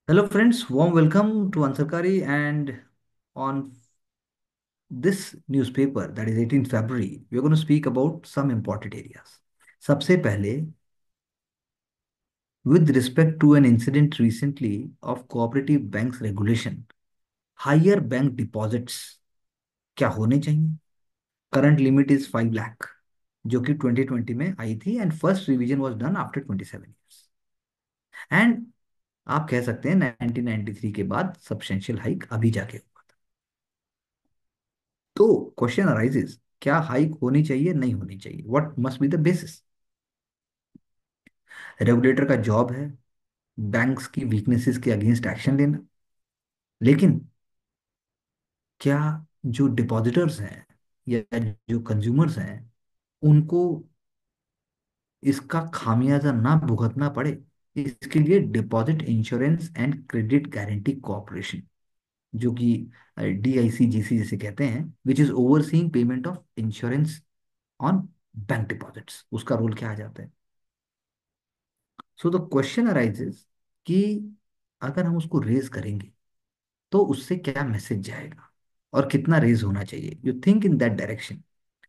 Hello, friends. Warm welcome to Ansarkari. And on this newspaper, that is 18th February, we are going to speak about some important areas. सबसे पहले, with respect to an incident recently of cooperative banks regulation, higher bank deposits क्या होने चाहिए? Current limit is 5 lakh, जो कि 2020 में आई थी and first revision was done after 27 years. And आप कह सकते हैं 1993 के बाद substantial hike अभी जाके हुआ। तो क्वेश्चन अराइजेस, क्या हाइक होनी चाहिए नहीं होनी चाहिए? What must be the basis? Regulator का जॉब है बैंक्स की वीकनेसेस के अगेंस्ट एक्शन लेना, लेकिन क्या जो डिपॉजिटर्स हैं या जो कंज्यूमर्स हैं उनको इसका खामियाजा ना भुगतना पड़े? इसके लिए deposit insurance and credit guarantee corporation, जो कि DICGC जिसे कहते हैं, which is overseeing payment of insurance on bank deposits, उसका रोल क्या आ जाता है? सो द क्वेश्चन अराइजेस कि अगर हम उसको रेज करेंगे तो उससे क्या मैसेज जाएगा और कितना रेज होना चाहिए? You think in that direction?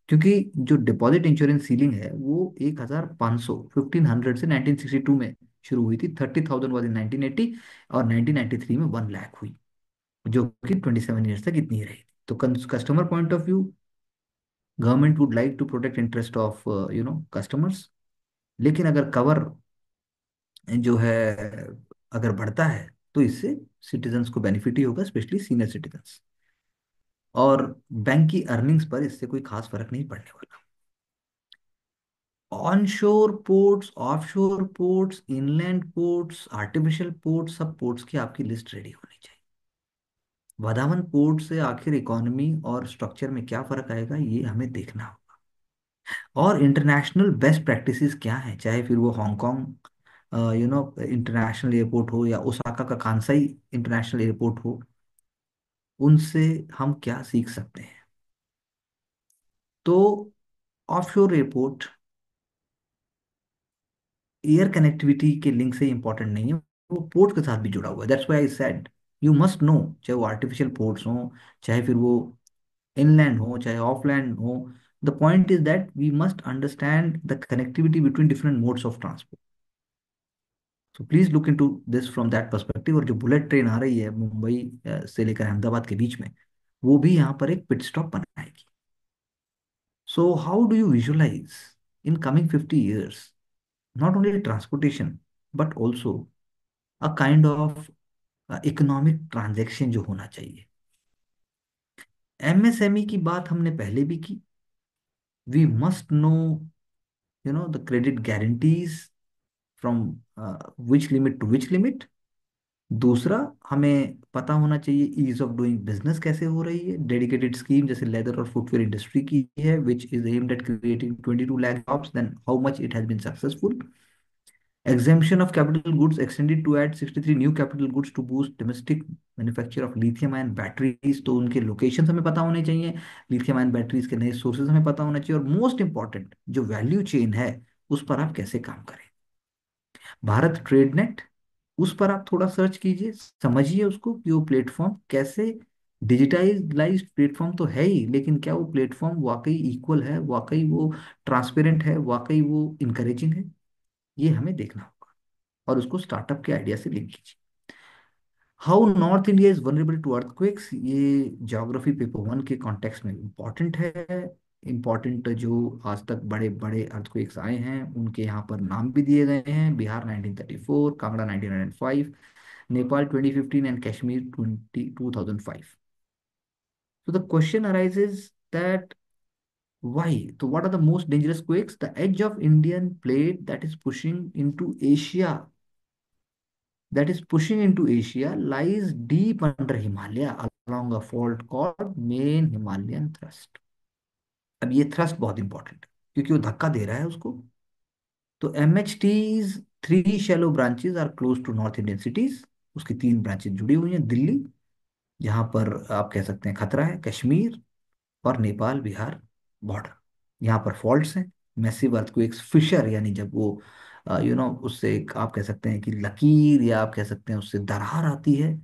क्योंकि जो डिपॉजिट इंश्योरेंस सीलिंग है वो 1500 1500 से 1962 में शुरू हुई थी। 30,000 वॉज इन 1980 और 1993 में 1 लाख हुई, जो कि 27 ईयर्स तक इतनी ही रही। तो customer point of view, government would like to protect interest of customers, लेकिन अगर कवर जो है अगर बढ़ता है तो इससे सिटीजन्स को बेनिफिट ही होगा, स्पेशली सीनियर सिटीजन्स। और बैंक की अर्निंग्स पर इससे कोई खास फर्क नहीं पड़ने वाला। Onshore ports, offshore ports, inland ports, artificial ports, सब पोर्ट्स की आपकी लिस्ट रेडी होनी चाहिए। वाधावन पोर्ट से आखिर इकोनॉमी और स्ट्रक्चर में क्या फर्क आएगा, ये हमें देखना होगा। और इंटरनेशनल बेस्ट प्रैक्टिसेस क्या हैं, चाहे फिर वो हांगकांग इंटरनेशनल एयरपोर्ट हो या ओसाका का कांसाई इंटरनेशनल एयरपोर्ट हो, उनसे हम क्या सीख सकते हैं? तो ऑफशोर एयरपोर्ट एयर कनेक्टिविटी के लिंक से इंपॉर्टेंट नहीं है, वो पोर्ट के साथ भी जुड़ा हुआ है। That's why I said you must know, चाहे वो आर्टिफिशियल पोर्ट्स हो, चाहे फिर वो इनलैंड हो, चाहे ऑफलैंड हो। The point is that we must understand the connectivity between different modes of transport. So please look into this from that perspective. और जो बुलेट ट्रेन आ रही है मुंबई से लेकर अहमदाबाद के बीच में, वो भी यहाँ पर एक पिट स्टॉप बनाएगी। So how do you visualize in coming 50 years, not only transportation, but also a kind of economic transaction जो होना चाहिए? MSME की बात हमने पहले भी की। We must know, the credit guarantees from which limit to which limit. दूसरा, हमें पता होना चाहिए ईज ऑफ डूइंग बिजनेस कैसे हो रही है। डेडिकेटेड स्कीम जैसे लेदर और फुटवेयर इंडस्ट्री की है, which is aimed at creating 22 lakh jobs, then how much it has been successful. Exemption of capital goods extended to add 63 new capital goods to boost domestic manufacture of lithium ion batteries। तो उनके location हमें पता होने चाहिए, lithium ion batteries के नए sources हमें पता होना चाहिए, और मोस्ट इंपॉर्टेंट जो वैल्यू चेन है उस पर आप कैसे काम करें। भारत ट्रेड नेट, उस पर आप थोड़ा सर्च कीजिए, समझिए उसको कि वो प्लेटफॉर्म कैसे, डिजिटाइज्ड प्लेटफॉर्म तो है ही, लेकिन क्या वो प्लेटफॉर्म वाकई इक्वल है, वाकई वो ट्रांसपेरेंट है, वाकई वो इनकरेजिंग है? ये हमें देखना होगा और उसको स्टार्टअप के आइडिया से लिंक कीजिए। How North India is vulnerable to earthquakes, ये ज्योग्राफी पेपर 1 के कॉन्टेक्स्ट में इम्पॉर्टेंट है। इम्पॉर्टेंट जो आज तक बड़े बड़े अर्थक्वेक्स आए हैं उनके यहाँ पर नाम भी दिए गए हैं। Bihar 1934, Kangra 1905, Nepal 2015 and Kashmir 2005। So the question arises that why? So what are the most dangerous quakes? The edge of Indian plate that is pushing into Asia lies deep under Himalaya along a fault called main Himalayan thrust. अब ये thrust बहुत important है क्योंकि वो धक्का दे रहा है उसको। तो MHT's 3 shallow branches are close to North Indian cities. उसकी 3 ब्रांचेस जुड़ी हुई हैं। दिल्ली, जहां पर आप कह सकते हैं खतरा है, कश्मीर, और नेपाल बिहार बॉर्डर, यहाँ पर फॉल्ट्स हैं। मैसिव अर्थक्वेक्स फिशर, यानी जब वो उससे एक आप कह सकते हैं कि लकीर, या आप कह सकते हैं उससे दरार आती है,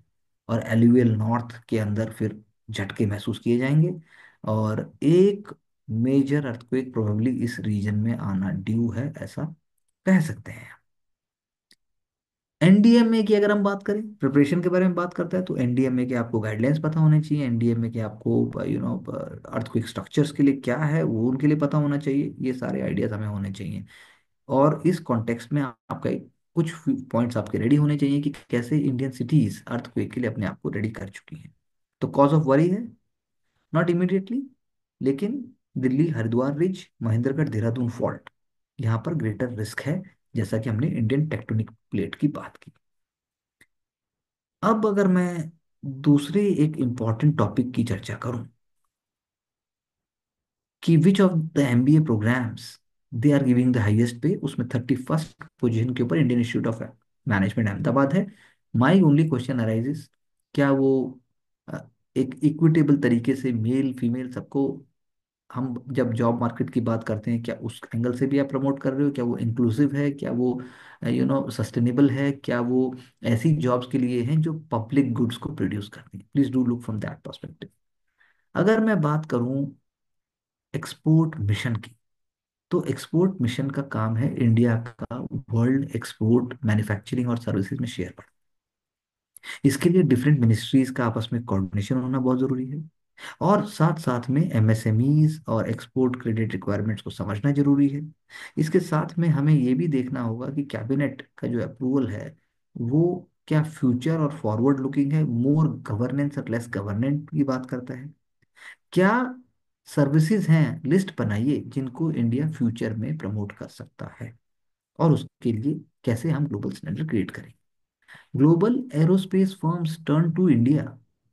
और एल्यूवियल नॉर्थ के अंदर फिर झटके महसूस किए जाएंगे, और एक मेजर अर्थक्वेक प्रोबेबली इस रीजन में आना ड्यू है, ऐसा कह सकते हैं। एनडीएमए की अगर हम बात करें, प्रिपरेशन के बारे में बात करते हैं, तो एनडीएमए के आपको गाइडलाइंस पता होने चाहिए। एनडीएमए के आपको अर्थक्वेक स्ट्रक्चर्स के लिए क्या है वो उनके लिए पता होना चाहिए। ये सारे आइडियाज हमें होने चाहिए। और इस कॉन्टेक्स्ट में आपका कुछ पॉइंट्स आपके रेडी होने चाहिए कि कैसे इंडियन सिटीज अर्थक्वेक के लिए अपने आप को रेडी कर चुकी हैं। तो कॉज ऑफ वरी है, नॉट इमीडिएटली, लेकिन दिल्ली हरिद्वार रिज, महेंद्रगढ़ देहरादून फॉल्ट, यहाँ पर ग्रेटर रिस्क है, जैसा कि हमने इंडियन टेक्टोनिक प्लेट की बात की। अब अगर मैं दूसरे एक इंपॉर्टेंट टॉपिक की चर्चा करूं कि which of the MBA programmes they are giving the highest pay, उसमें 31st पोजीशन के ऊपर Indian Institute of Management Ahmedabad है। माई ओनली क्वेश्चन अराइजेस, क्या वो अ, एक इक्विटेबल तरीके से मेल फीमेल सबको, हम जब जॉब मार्केट की बात करते हैं, क्या उस एंगल से भी आप प्रमोट कर रहे हो? क्या वो इंक्लूसिव है? क्या वो सस्टेनेबल है? क्या वो ऐसी जॉब्स के लिए हैं जो पब्लिक गुड्स को प्रोड्यूस करती हैं? Please do look from that perspective. अगर मैं बात करूं एक्सपोर्ट मिशन की, तो एक्सपोर्ट मिशन का काम है इंडिया का वर्ल्ड एक्सपोर्ट मैन्युफैक्चरिंग और सर्विसेज में शेयर बढ़ाना। इसके लिए डिफरेंट मिनिस्ट्रीज का आपस में कोऑर्डिनेशन होना बहुत जरूरी है, और साथ साथ में एमएसएमईज और एक्सपोर्ट क्रेडिट रिक्वायरमेंट्स को समझना जरूरी है। इसके साथ में हमें ये भी देखना होगा कि कैबिनेट का जो अप्रूवल है वो क्या फ्यूचर और फॉरवर्ड लुकिंग है, मोर गवर्नेंस और लेस गवर्नेंट की बात करता है, क्या सर्विसेज हैं, लिस्ट बनाइए जिनको इंडिया फ्यूचर में प्रमोट कर सकता है, और उसके लिए कैसे हम ग्लोबल स्टैंडर्ड क्रिएट करें। Global aerospace firms turn to India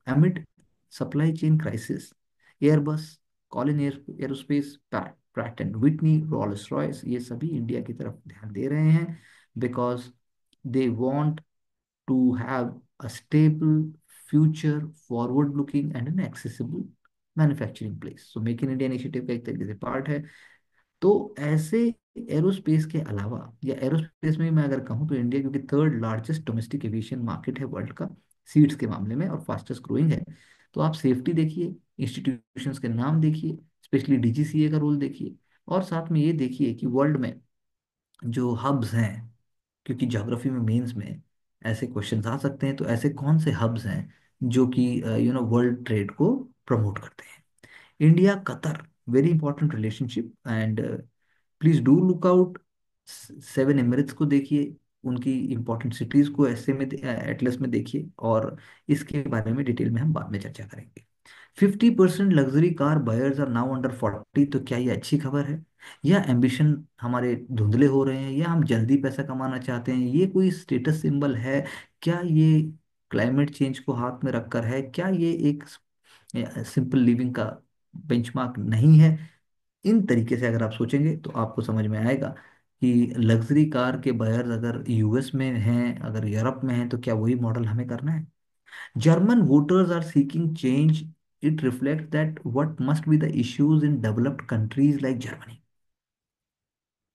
amid supply chain crisis. Airbus, Collins Aerospace, Pratt and Whitney, Rolls-Royce, ये सभी इंडिया की तरफ ध्यान दे रहे हैं, because they want to have a stable future, forward looking and an accessible manufacturing place. So Make in India initiative का एक तरीके से पार्ट है। तो ऐसे एरोस्पेस के अलावा, या एरोस्पेस में मैं अगर कहूँ, तो इंडिया क्योंकि third largest domestic aviation market है वर्ल्ड का सीट्स के मामले में, और फास्टेस्ट ग्रोइंग है, तो आप सेफ्टी देखिए, इंस्टीट्यूशंस के नाम देखिए, स्पेशली डीजीसीए का रोल देखिए, और साथ में ये देखिए कि वर्ल्ड में जो हब्स हैं, क्योंकि ज्योग्राफी में मेंस में ऐसे क्वेश्चंस आ सकते हैं, तो ऐसे कौन से हब्स हैं जो कि वर्ल्ड ट्रेड को प्रमोट करते हैं। India Qatar, very important relationship, and please do look out. Seven Emirates को देखिए, उनकी इंपॉर्टेंट सिटीज को ऐसे में एटलस में देखिए, और इसके बारे में डिटेल में हम बाद में चर्चा करेंगे। 50% luxury car buyers are now under 40, तो क्या ये अच्छी खबर है, या एम्बिशन हमारे धुंधले हो रहे हैं, या हम जल्दी पैसा कमाना चाहते हैं? ये कोई स्टेटस सिंबल है? क्या ये क्लाइमेट चेंज को हाथ में रखकर है? क्या ये एक सिंपल लिविंग का बेंचमार्क नहीं है? इन तरीके से अगर आप सोचेंगे तो आपको समझ में आएगा कि लग्जरी कार के बायर्स अगर यूएस में हैं, अगर यूरोप में हैं, तो क्या वही मॉडल हमें करना है? German voters are seeking change, it reflect that what must be the issues in developed countries like Germany.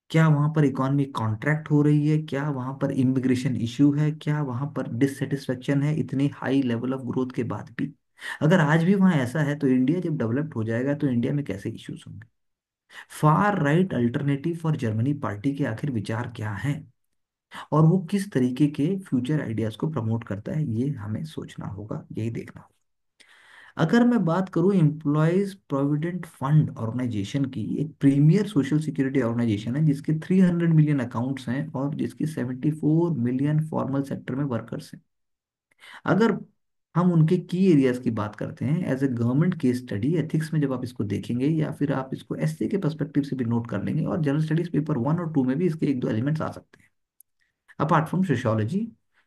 क्या वहां पर इकोनॉमी कॉन्ट्रैक्ट हो रही है? क्या वहां पर इमिग्रेशन इश्यू है? क्या वहां पर डिससेटिस्फेक्शन है इतनी हाई लेवल ऑफ ग्रोथ के बाद भी? अगर आज भी वहां ऐसा है, तो इंडिया जब डेवलप्ड हो जाएगा तो इंडिया में कैसे इश्यूज होंगे? Far right alternative for Germany party के आखिर विचार क्या हैं, और वो किस तरीके के फ्यूचर आइडियाज को प्रमोट करता है, ये हमें सोचना होगा, यही देखना होगा। अगर मैं बात करूं, एम्प्लॉयज प्रोविडेंट फंड ऑर्गेनाइजेशन की, एक प्रीमियर सोशल सिक्योरिटी ऑर्गेनाइजेशन है जिसके 300 मिलियन अकाउंट्स हैं, और जिसकी 74 मिलियन फॉर्मल सेक्टर में वर्कर्स हैं। अगर हम उनके की एरियाज की बात करते हैं, as a government case study ethics में जब आप इसको देखेंगे, या फिर आप इसको एसए के पर्सपेक्टिव से भी नोट कर लेंगे, और जनरल स्टडीज पेपर 1 और 2 में भी इसके एक दो एलिमेंट्स आ सकते हैं, apart from sociology,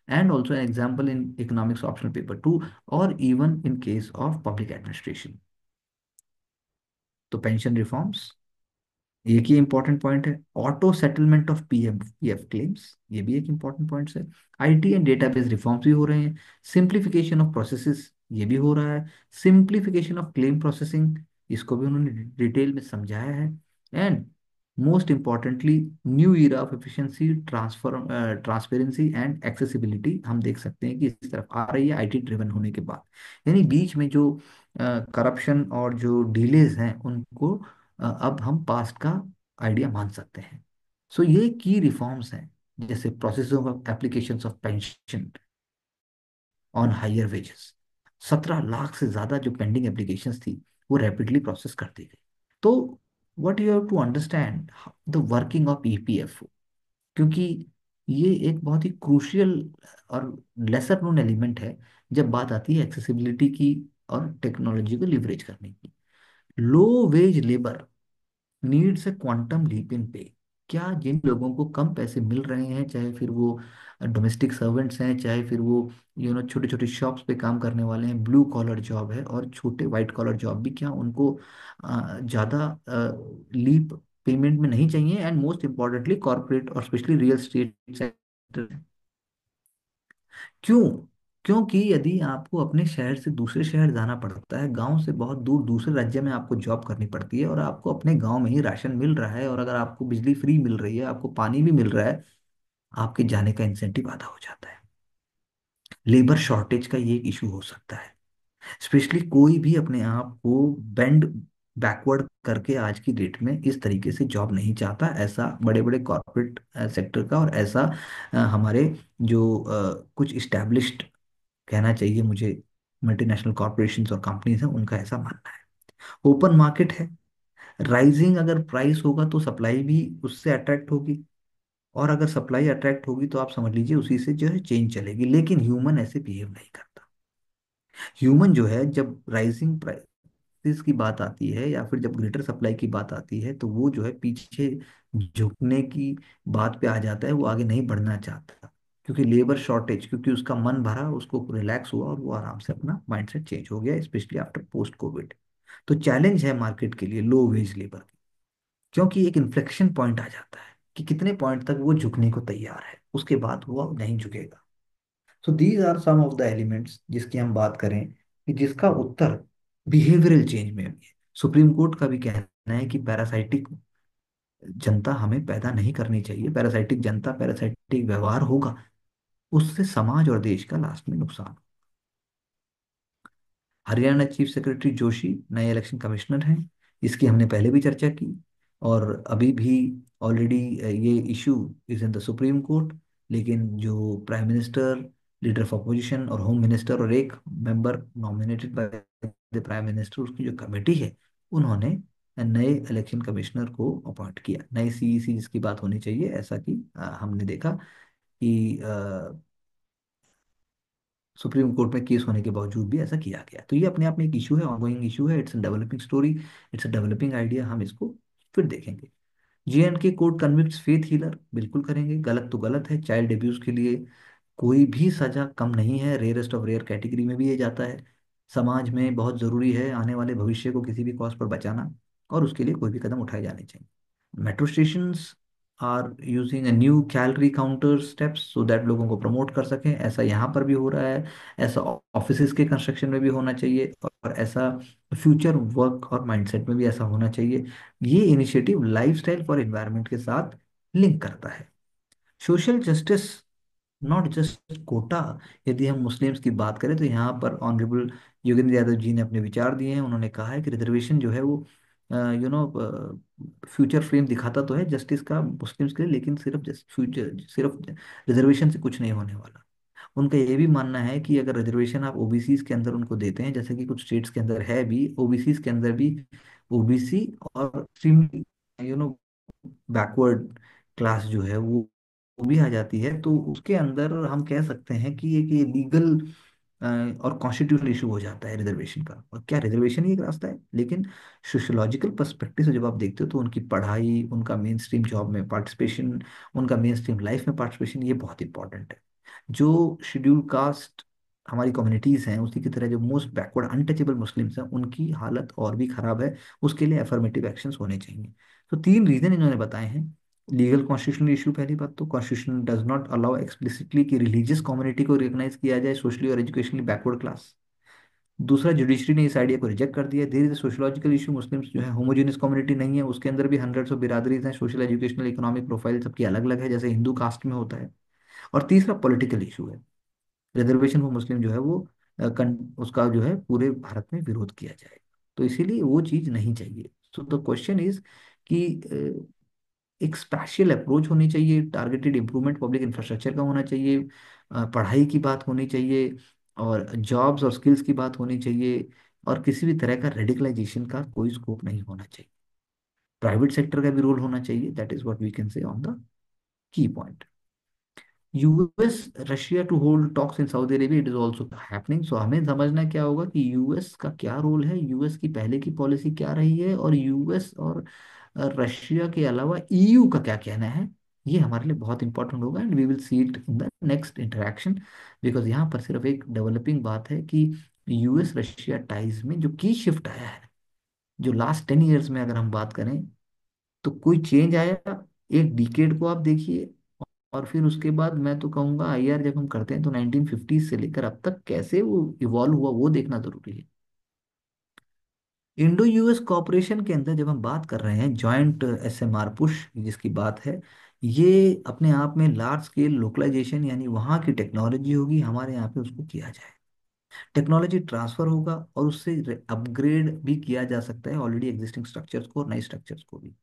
and also an example in economics optional paper 2, or even in case of public administration। तो पेंशन रिफॉर्म्स एक ही इंपॉर्टेंट पॉइंट है। Auto settlement of PM PF claims, ये भी एक इंपॉर्टेंट पॉइंट है। IT and database reforms भी हो रहे हैं। सिंप्लीफिकेशन ऑफ प्रोसेसेस, ये भी हो रहा है। सिंप्लीफिकेशन ऑफ क्लेम प्रोसेसिंग, इसको भी उन्होंने डिटेल में समझाया है। And most importantly new era of efficiency, transparency and accessibility हम देख सकते हैं कि इस तरफ आ रही है आईटी ड्रिवन होने के बाद। यानी बीच में जो करप्शन और जो डिलेज हैं उनको अब हम पास्ट का आइडिया मान सकते हैं। सो ये की रिफॉर्म्स हैं, जैसे process of application of pension on higher wages. 17 lakh से ज्यादा जो पेंडिंग एप्लीकेशंस थी वो रैपिडली प्रोसेस कर दी गई। तो what you have to understand the working of EPFO, क्योंकि ये एक बहुत ही क्रूशियल और लेसर नोन एलिमेंट है जब बात आती है एक्सेसिबिलिटी की और टेक्नोलॉजी को लिवरेज करने की। Low wage labour needs a quantum leap in pay. क्या जिन लोगों को कम पैसे मिल रहे हैं, चाहे फिर वो डोमेस्टिक सर्वेंट्स हैं, चाहे फिर वो छोटे छोटे शॉप्स पे काम करने वाले हैं, ब्लू कॉलर जॉब है और छोटे वाइट कॉलर जॉब भी, क्या उनको ज़्यादा लीप पेमेंट में नहीं चाहिए? एंड मोस्ट इम्पॉर्टेंटली कॉर्पोरेट और स्पेशली रियल स्टेट सेक्टर। क्यों? क्योंकि यदि आपको अपने शहर से दूसरे शहर जाना पड़ता है, गांव से बहुत दूर दूसरे राज्य में आपको जॉब करनी पड़ती है, और आपको अपने गांव में ही राशन मिल रहा है, और अगर आपको बिजली फ्री मिल रही है, आपको पानी भी मिल रहा है, आपके जाने का इंसेंटिव आधा हो जाता है। लेबर शॉर्टेज का ये एक इशू हो सकता है। स्पेशली कोई भी अपने आप को बेंड बैकवर्ड करके आज की डेट में इस तरीके से जॉब नहीं चाहता, ऐसा बड़े बड़े कॉर्पोरेट सेक्टर का, और ऐसा हमारे जो कुछ इस्टेब्लिश्ड, कहना चाहिए मुझे, मल्टीनेशनल कॉरपोरेशंस और कंपनीज हैं, उनका ऐसा मानना है। ओपन मार्केट है, राइजिंग अगर प्राइस होगा तो सप्लाई भी उससे अट्रैक्ट होगी, और अगर सप्लाई अट्रैक्ट होगी तो आप समझ लीजिए उसी से जो है चेंज चलेगी। लेकिन ह्यूमन ऐसे बिहेव नहीं करता। ह्यूमन जो है, जब राइजिंग प्राइसेस की बात आती है या फिर जब ग्रेटर सप्लाई की बात आती है, तो वो जो है पीछे झुकने की बात पे आ जाता है, वो आगे नहीं बढ़ना चाहता। क्योंकि लेबर शॉर्टेज, क्योंकि उसका मन भरा, उसको रिलैक्स हुआ और वो आराम से अपना माइंडसेट चेंज हो गया, स्पेशली आफ्टर पोस्ट कोविड। तो चैलेंज है मार्केट के लिए लो वेज लेबर की, क्योंकि एक इन्फ्लेक्शन पॉइंट आ जाता है कि कितने पॉइंट तक वो झुकने को तैयार है, उसके बाद वो अब नहीं झुकेगा। So these are some of the elements जिसकी हम बात करें कि जिसका उत्तर बिहेवियरल चेंज में भी है। सुप्रीम कोर्ट का भी कहना है कि पैरासाइटिक जनता हमें पैदा नहीं करनी चाहिए। पैरासाइटिक जनता, पैरासाइटिक व्यवहार होगा, उससे समाज और देश का लास्ट में नुकसान। हरियाणा चीफ सेक्रेटरी जोशी नए इलेक्शन कमिश्नर हैं, इसकी हमने पहले भी चर्चा की, और अभी भी ऑलरेडी ये issue is in the supreme court. लेकिन जो prime minister, leader of opposition और होम मिनिस्टर और एक member nominated by the prime minister, उसकी जो कमेटी है, उन्होंने नए इलेक्शन कमिश्नर को अपॉइंट किया, नई सीईसी जिसकी बात होनी चाहिए। ऐसा कि हमने देखा कि सुप्रीम कोर्ट में केस होने के बावजूद भी ऐसा किया गया। तो ये अपने आप में एक इशू है, ऑनगोइंग इशू है, it's a developing story, it's a developing idea. हम इसको फिर देखेंगे। JNK court convicts faith healer, बिल्कुल करेंगे। गलत तो गलत है, चाइल्ड एब्यूज के लिए कोई भी सजा कम नहीं है, रेयरेस्ट ऑफ रेयर कैटेगरी में भी ये जाता है। समाज में बहुत जरूरी है आने वाले भविष्य को किसी भी कॉज पर बचाना, और उसके लिए कोई भी कदम उठाए जाने चाहिए। Metro stations are using a new calorie counter steps so that लोगों को प्रमोट कर सकें, ऐसा यहाँ पर भी हो रहा है। ऐसा ऑफिसेज के कंस्ट्रक्शन में भी होना चाहिए, और ऐसा फ्यूचर वर्क और माइंडसेट में भी ऐसा होना चाहिए। ये इनिशिएटिव लाइफस्टाइल फॉर एनवायरनमेंट के साथ लिंक करता है। Social justice, not just quota. यदि हम मुस्लिम्स की बात करें तो यहाँ पर ऑनरेबल योगेंद्र यादव जी ने अपने विचार दिए हैं। उन्होंने कहा है कि रिजर्वेशन जो है वो फ्यूचर फ्रेम दिखाता तो है जस्टिस का मुस्लिम्स के लिए, लेकिन सिर्फ फ्यूचर, सिर्फ रिजर्वेशन से कुछ नहीं होने वाला। उनका ये भी मानना है कि अगर रिजर्वेशन आप ओबीसी के अंदर उनको देते हैं, जैसे कि कुछ स्टेट्स के अंदर है भी, ओबीसी के अंदर भी ओबीसी और एक्सट्रीमली बैकवर्ड क्लास जो है वो भी आ जाती है, तो उसके अंदर हम कह सकते हैं कि एक ये लीगल और कॉन्स्टिट्यूशनल इशू हो जाता है रिजर्वेशन का। और क्या रिजर्वेशन ही एक रास्ता है? लेकिन सोशोलॉजिकल पर्सपेक्टिव से जब आप देखते हो तो उनकी पढ़ाई, उनका मेन स्ट्रीम जॉब में पार्टिसिपेशन, उनका मेन स्ट्रीम लाइफ में पार्टिसिपेशन, ये बहुत इंपॉर्टेंट है। जो शेड्यूल कास्ट हमारी कम्युनिटीज़ हैं, उसी की तरह जो मोस्ट बैकवर्ड अनटचेबल मुस्लिम्स हैं, उनकी हालत और भी खराब है। उसके लिए अफर्मेटिव एक्शंस होने चाहिए। तो 3 रीजन इन्होंने बताए हैं। लीगल कॉन्स्टिट्यूशनल इशू, पहली बात तो constitution does not allow explicitly कि रिलीजियस कम्युनिटी को रिकॉग्नाइज किया जाए, सोशली और एजुकेशनली बैकवर्ड क्लास। दूसरा, जुडिशरी ने इस आइडिया को रिजेक्ट कर दिया। धीरे धीरे सोशोलॉजिकल इशू, मुस्लिम्स जो है होमोजेनियस कम्युनिटी नहीं है, उसके अंदर भी हंड्रेड्स ऑफ बिरादरीज हैं, सोशल एजुकेशनल इकोनॉमिक प्रोफाइल सबकी अलग अलग है, जैसे हिंदू कास्ट में होता है। और तीसरा पॉलिटिकल इशू है, रिजर्वेशन फॉर मुस्लिम जो है वो उसका जो है पूरे भारत में विरोध किया जाएगा, तो इसीलिए वो चीज़ नहीं चाहिए। सो द क्वेश्चन इज कि एक स्पेशल अप्रोच होनी चाहिए, टारगेटेड इंप्रूवमेंट पब्लिक इंफ्रास्ट्रक्चर का होना चाहिए, पढ़ाई की बात होनी चाहिए, और जॉब्स और स्किल्स की बात होनी चाहिए, और किसी भी तरह का रेडिकलाइजेशन का कोई स्कोप नहीं होना चाहिए। प्राइवेट सेक्टर का भी रोल होना चाहिए, that is what we can say on the key point. US Russia to hold talks in Saudi Arabia, it is also happening. So हमें समझना क्या होगा कि यूएस का क्या रोल है, यूएस की पहले की पॉलिसी क्या रही है, और यूएस और रशिया के अलावा ईयू का क्या कहना है। ये हमारे लिए बहुत इंपॉर्टेंट होगा, and we will see it in the next interaction. Because यहाँ पर सिर्फ एक डेवलपिंग बात है कि यूएस रशिया टाइज में जो की शिफ्ट आया है, जो लास्ट 10 ईयर्स में अगर हम बात करें, तो कोई चेंज आया, एक डिकेड को आप देखिए, और फिर उसके बाद मैं तो कहूंगा आईआर जब हम करते हैं तो 1950 से लेकर अब तक कैसे वो इवॉल्व हुआ वो देखना जरूरी है। इंडो यूएस कॉपरेशन के अंदर जब हम बात कर रहे हैं जॉइंट एसएमआर पुश जिसकी बात है, ये अपने आप में लार्ज स्केल लोकलाइजेशन, यानी वहाँ की टेक्नोलॉजी होगी, हमारे यहाँ पे उसको किया जाए, टेक्नोलॉजी ट्रांसफर होगा, और उससे अपग्रेड भी किया जा सकता है ऑलरेडी एग्जिस्टिंग स्ट्रक्चर्स को और नए स्ट्रक्चर्स को भी।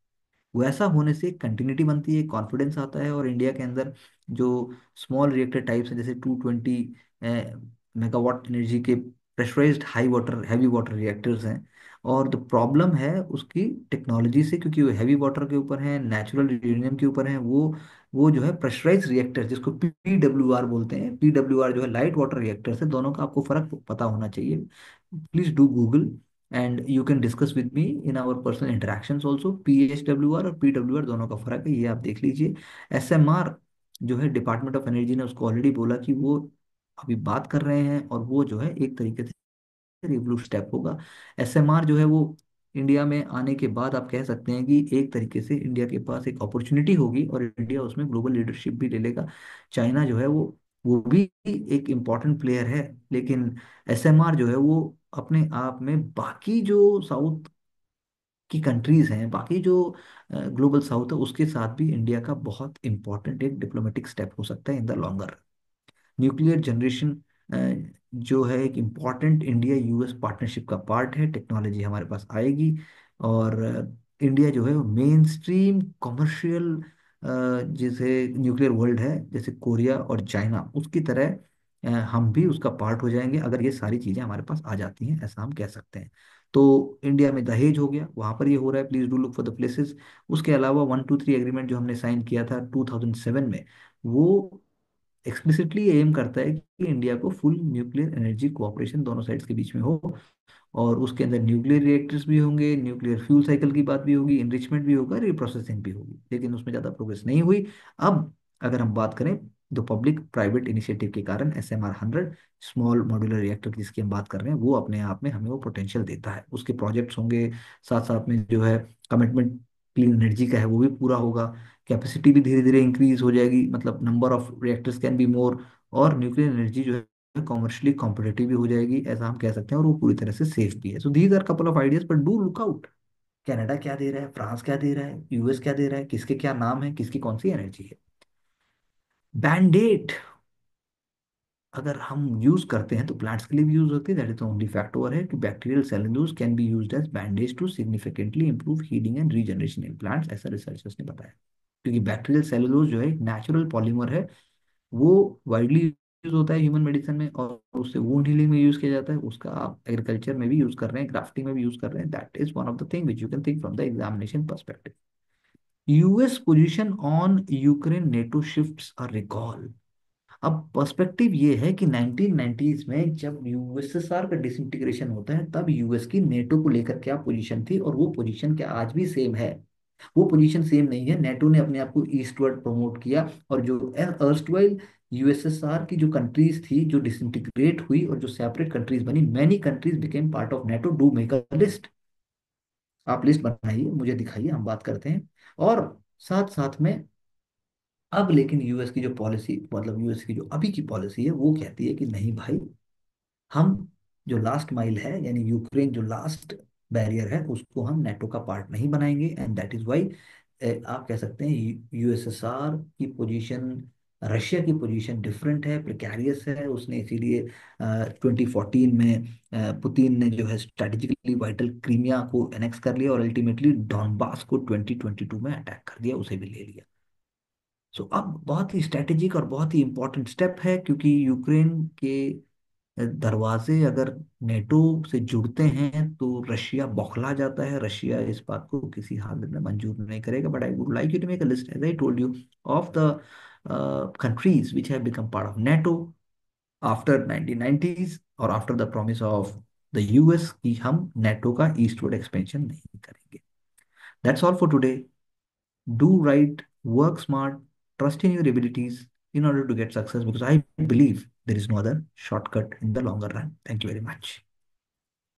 वैसा होने से कंटिन्यूटी बनती है, कॉन्फिडेंस आता है, और इंडिया के अंदर जो स्मॉल रिएक्टर टाइप्स हैं, जैसे 220 मेगावाट एनर्जी के pressurised high water heavy water reactors हैं, और द प्रॉब्लम है उसकी टेक्नोलॉजी से, क्योंकि वो हैवी वाटर के ऊपर है, नेचुरल यूरेनियम के ऊपर है, वो जो है प्रेशराइज रिएक्टर जिसको पीडब्ल्यूआर बोलते हैं, पीडब्ल्यूआर जो है लाइट वाटर रिएक्टर है, दोनों का आपको फर्क पता होना चाहिए। Please do Google and you can discuss with me in our personal interactions also. PHWR और पीडब्ल्यूआर दोनों का फर्क है, ये आप देख लीजिए। एसएमआर जो है डिपार्टमेंट ऑफ एनर्जी ने उसको ऑलरेडी बोला कि वो अभी बात कर रहे हैं, और वो जो है एक तरीके से रिवॉल्यूशन स्टेप होगा। एसएमआर जो है वो इंडिया में आने के बाद आप कह सकते हैं कि एक तरीके से इंडिया के पास एक अपॉर्चुनिटी होगी, और इंडिया उसमें ग्लोबल लीडरशिप भी ले लेगा। चाइना जो है वो भी एक इम्पॉर्टेंट प्लेयर है, लेकिन एसएमआर जो है वो अपने आप में बाकी जो साउथ की कंट्रीज हैं, बाकी जो ग्लोबल साउथ है, उसके साथ भी इंडिया का बहुत इंपॉर्टेंट एक डिप्लोमेटिक स्टेप हो सकता है in the longer. Nuclear generation जो है एक इम्पॉर्टेंट इंडिया यूएस पार्टनरशिप का पार्ट है, टेक्नोलॉजी हमारे पास आएगी, और इंडिया जो है वो मेन स्ट्रीम कमर्शियल जैसे न्यूक्लियर वर्ल्ड है, जैसे कोरिया और चाइना, उसकी तरह हम भी उसका पार्ट हो जाएंगे अगर ये सारी चीज़ें हमारे पास आ जाती हैं, ऐसा हम कह सकते हैं। तो इंडिया में दहेज हो गया, वहां पर ये हो रहा है, please do look for the places. उसके अलावा 123 एग्रीमेंट जो हमने साइन किया था 2007 में, वो एक्सप्लिसिटली एम करता है कि इंडिया को फुल न्यूक्लियर एनर्जी कोऑपरेशन दोनों साइड्स के बीच में हो, और उसके अंदर न्यूक्लियर रिएक्टर्स भी होंगे, न्यूक्लियर फ्यूल साइकिल की बात भी होगी, इनरिचमेंट भी होगा, रिप्रोसेसिंग भी होगी, लेकिन उसमें ज़्यादा प्रोग्रेस नहीं हुई। अब अगर हम बात करें, तो पब्लिक प्राइवेट इनिशिएटिव के कारण SMR 100 स्मॉल मॉड्यूलर रिएक्टर जिसकी हम बात कर रहे हैं, वो अपने आप में हमें वो पोटेंशियल देता है, उसके प्रोजेक्ट्स होंगे, साथ साथ में जो है कमिटमेंट क्लीन एनर्जी का है वो भी पूरा होगा, कैपेसिटी भी धीरे धीरे इंक्रीज हो जाएगी, मतलब number of reactors can be more, और न्यूक्लियर एनर्जी जो है कॉमर्शियली कॉम्पिटेटिव भी हो जाएगी, ऐसा हम कह सकते हैं, और वो पूरी तरह से सेफ भी है। So these are couple of ideas, but do look out, Canada क्या दे रहा है, फ्रांस क्या दे रहा है, यूएस क्या दे रहा है, किसके क्या नाम है, किसकी कौन सी एनर्जी है। बैंडेड अगर हम यूज करते हैं तो प्लांट्स के लिए भी यूज होती है, that is the only fact over है कि bacterial cellulose can be used as bandage to significantly improve healing and regeneration in plants, ऐसा रिसर्चर्स ने बताया। क्योंकि बैक्टीरियल सेलुलोज जो है एक नेचुरल पॉलीमर है, वो वाइडली यूज होता है ह्यूमन मेडिसिन में, और उससे वुंड हीलिंग में यूज किया जाता है, उसका आप एग्रीकल्चर में भी यूज कर रहे हैं, क्राफ्टिंग में भी यूज कर रहे हैं, that is one of the thing which you can think from the examination perspective. US position on Ukraine NATO shifts a recall. अब पर्सपेक्टिव ये है कि 1990s में जब यूएसएसआर का डिसइंटीग्रेशन होता है, तब यूएस की नेटो को लेकर क्या पोजीशन थी, और वो पोजीशन क्या आज भी सेम है। वो पोजीशन सेम नहीं है, नेटो ने अपने आप को ईस्टवर्ड प्रमोट किया, और जो अर्स्टवाइल यूएसएसआर की जो कंट्रीज थी जो डिसइंटीग्रेट हुई और जो सेपरेट कंट्रीज बनी, many countries became part of NATO. Do make a list, आप लिस्ट बनाइए, मुझे दिखाइए, हम बात करते हैं। और साथ साथ में अब लेकिन यूएस की जो पॉलिसी, मतलब यूएस की जो अभी की पॉलिसी है, वो कहती है कि नहीं भाई, हम जो लास्ट माइल है, यानी यूक्रेन जो लास्ट बैरियर है, उसको हम नेटो का पार्ट नहीं बनाएंगे। एंड दैट इज वाई आप कह सकते हैं यूएसएसआर की पोजीशन, रशिया की पोजीशन डिफरेंट है, प्रिकैरियस है। उसने इसीलिए 2014 में पुतिन ने जो है स्ट्रेटेजिकली वाइटल क्रीमिया को एनेक्स कर लिया, और अल्टीमेटली डॉनबास को 2022 में अटैक कर दिया, उसे भी ले लिया। सो अब बहुत ही स्ट्रेटेजिक और बहुत ही इंपॉर्टेंट स्टेप है, क्योंकि यूक्रेन के दरवाजे अगर नेटो से जुड़ते हैं तो रशिया बौखला जाता है। रशिया इस बात को किसी हालत में मंजूर नहीं करेगा। But I would like you to make a list, as I told you, of the countries which have become part of NATO after 1990s, और after the promise of the US कि हम नेटो का eastward expansion नहीं करेंगे। That's all for today. Do right, work smart, trust in your abilities in order to get success, because I believe there is no other shortcut in the longer run. Thank you very much.